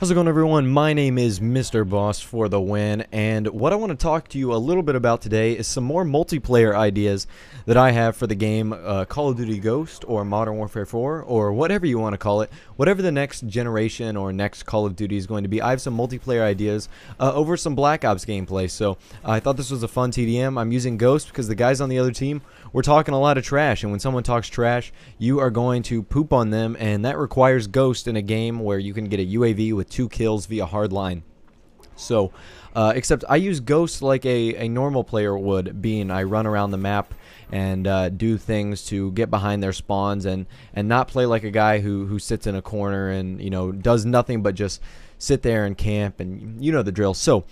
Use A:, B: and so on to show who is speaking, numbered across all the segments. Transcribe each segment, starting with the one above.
A: How's it going, everyone? My name is Mr. Boss for the win, and what I want to talk to you a little bit about today is some more multiplayer ideas that I have for the game Call of Duty Ghost or Modern Warfare 4 or whatever you want to call it. Whatever the next generation or next Call of Duty is going to be, I have some multiplayer ideas over some Black Ops gameplay. So I thought this was a fun TDM. I'm using Ghost because the guys on the other team were talking a lot of trash, and when someone talks trash, you are going to poop on them, and that requires Ghost in a game where you can get a UAV with 2 kills via hardline. So, except I use Ghost like a normal player would, being I run around the map and do things to get behind their spawns and not play like a guy who sits in a corner and, you know, does nothing but just sit there and camp, and you know the drill. So,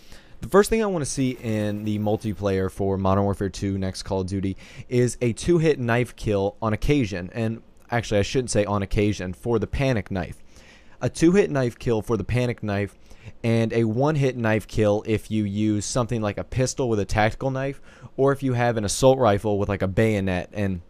A: the first thing I want to see in the multiplayer for Modern Warfare 2 next Call of Duty is a 2-hit knife kill on occasion, and actually I shouldn't say on occasion, for the panic knife. A 2-hit knife kill for the panic knife, and a 1-hit knife kill if you use something like a pistol with a tactical knife, or if you have an assault rifle with like a bayonet. And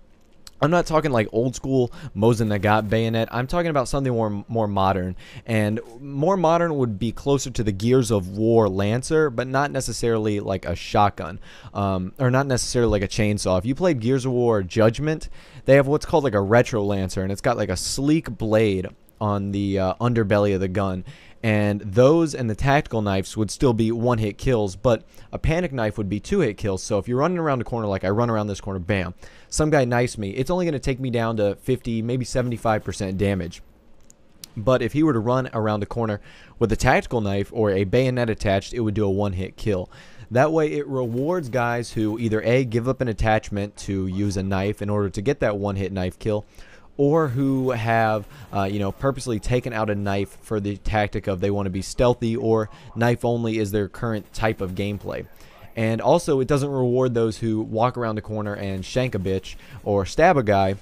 A: I'm not talking like old school Mosin Nagant bayonet. I'm talking about something more modern. And more modern would be closer to the Gears of War Lancer, but not necessarily like a shotgun, or not necessarily like a chainsaw. If you played Gears of War Judgment, they have what's called like a retro Lancer, and it's got like a sleek blade on the underbelly of the gun. And those and the tactical knives would still be 1-hit kills, but a panic knife would be 2-hit kills. So if you're running around the corner like I run around this corner, bam, some guy knifes me, it's only going to take me down to 50, maybe 75% damage. But if he were to run around the corner with a tactical knife or a bayonet attached, it would do a 1-hit kill. That way it rewards guys who either A, give up an attachment to use a knife in order to get that 1-hit knife kill, or who have, purposely taken out a knife for the tactic of they want to be stealthy, or knife only is their current type of gameplay. And also, it doesn't reward those who walk around the corner and shank a bitch or stab a guy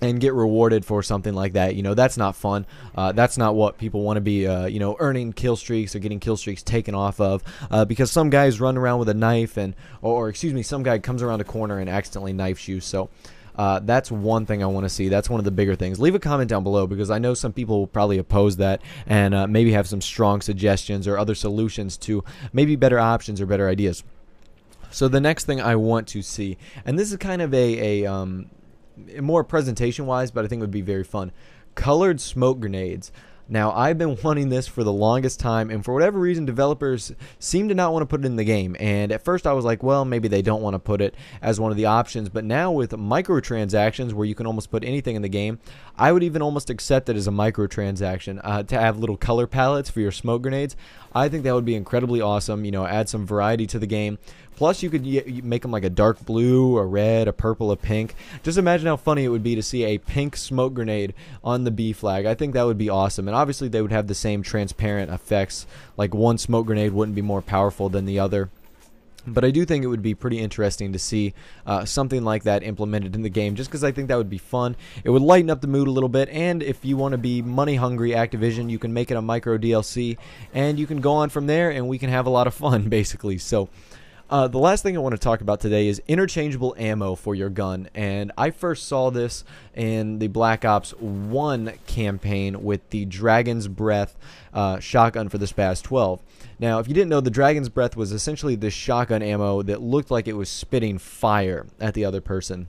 A: and get rewarded for something like that. You know, that's not fun. That's not what people want to be, earning kill streaks or getting kill streaks taken off of, because some guys run around with a knife or some guy comes around a corner and accidentally knifes you. So that's one thing I want to see. That's one of the bigger things. Leave a comment down below, because I know some people will probably oppose that and maybe have some strong suggestions or other solutions to maybe better options or better ideas. So the next thing I want to see, and this is kind of a more presentation wise, but I think it would be very fun, colored smoke grenades. Now, I've been wanting this for the longest time, and for whatever reason, developers seem to not want to put it in the game. And at first I was like, well, maybe they don't want to put it as one of the options, but now with microtransactions where you can almost put anything in the game, I would even almost accept it as a microtransaction to have little color palettes for your smoke grenades. I think that would be incredibly awesome, you know, add some variety to the game. Plus, you could make them like a dark blue, a red, a purple, a pink. Just imagine how funny it would be to see a pink smoke grenade on the B flag. I think that would be awesome. And obviously, they would have the same transparent effects. Like one smoke grenade wouldn't be more powerful than the other. But I do think it would be pretty interesting to see something like that implemented in the game, just because I think that would be fun. It would lighten up the mood a little bit, and if you want to be money hungry, Activision, you can make it a micro DLC, and you can go on from there, and we can have a lot of fun, basically. So the last thing I want to talk about today is interchangeable ammo for your gun, and I first saw this in the Black Ops 1 campaign with the Dragon's Breath shotgun for the SPAS 12. Now, if you didn't know, the Dragon's Breath was essentially this shotgun ammo that looked like it was spitting fire at the other person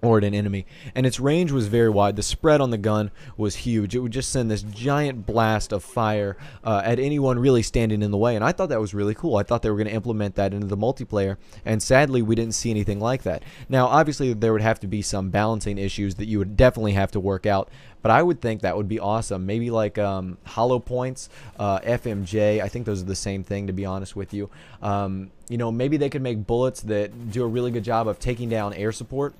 A: or at an enemy, and its range was very wide. The spread on the gun was huge. It would just send this giant blast of fire at anyone really standing in the way, and I thought that was really cool. I thought they were going to implement that into the multiplayer, and sadly we didn't see anything like that. Now, obviously there would have to be some balancing issues that you would definitely have to work out, but I would think that would be awesome. Maybe like hollow points, FMJ. I think those are the same thing, to be honest with you. Maybe they could make bullets that do a really good job of taking down air support,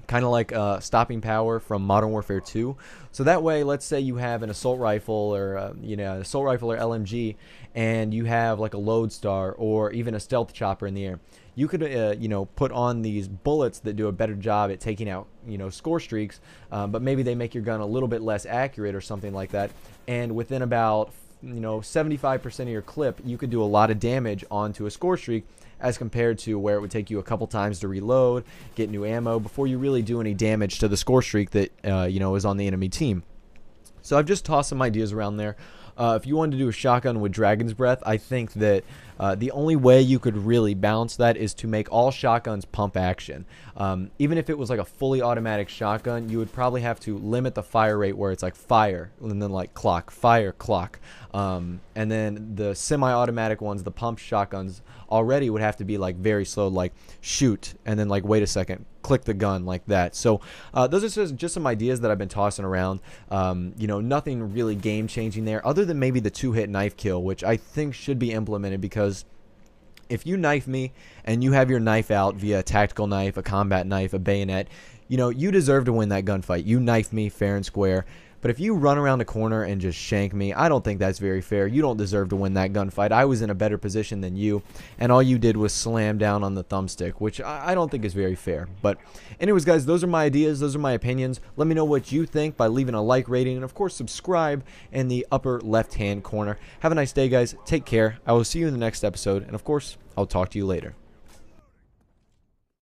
A: kind of like stopping power from Modern Warfare 2. So that way, let's say you have an assault rifle or an assault rifle or LMG, and you have like a Lodestar or even a stealth chopper in the air. You could put on these bullets that do a better job at taking out score streaks, but maybe they make your gun a little bit less accurate or something like that. And within about 75% of your clip, you could do a lot of damage onto a score streak, as compared to where it would take you a couple times to reload, get new ammo before you really do any damage to the score streak that is on the enemy team. So I've just tossed some ideas around there. if you wanted to do a shotgun with Dragon's Breath, I think that the only way you could really balance that is to make all shotguns pump action. Even if it was like a fully automatic shotgun, you would probably have to limit the fire rate where it's like fire and then like clock, fire, clock. And then the semi-automatic ones, the pump shotguns, already would have to be like very slow, like shoot and then like wait a second, click the gun, like that. So those are just some ideas that I've been tossing around. You know, nothing really game changing there other than maybe the 2-hit knife kill, which I think should be implemented, because if you knife me and you have your knife out via a tactical knife, a combat knife, a bayonet, you know, you deserve to win that gunfight. You knife me fair and square. But if you run around the corner and just shank me, I don't think that's very fair. You don't deserve to win that gunfight. I was in a better position than you, and all you did was slam down on the thumbstick, which I don't think is very fair. But anyways, guys, those are my ideas. Those are my opinions. Let me know what you think by leaving a like rating, and of course, subscribe in the upper left-hand corner. Have a nice day, guys. Take care. I will see you in the next episode, and of course, I'll talk to you later.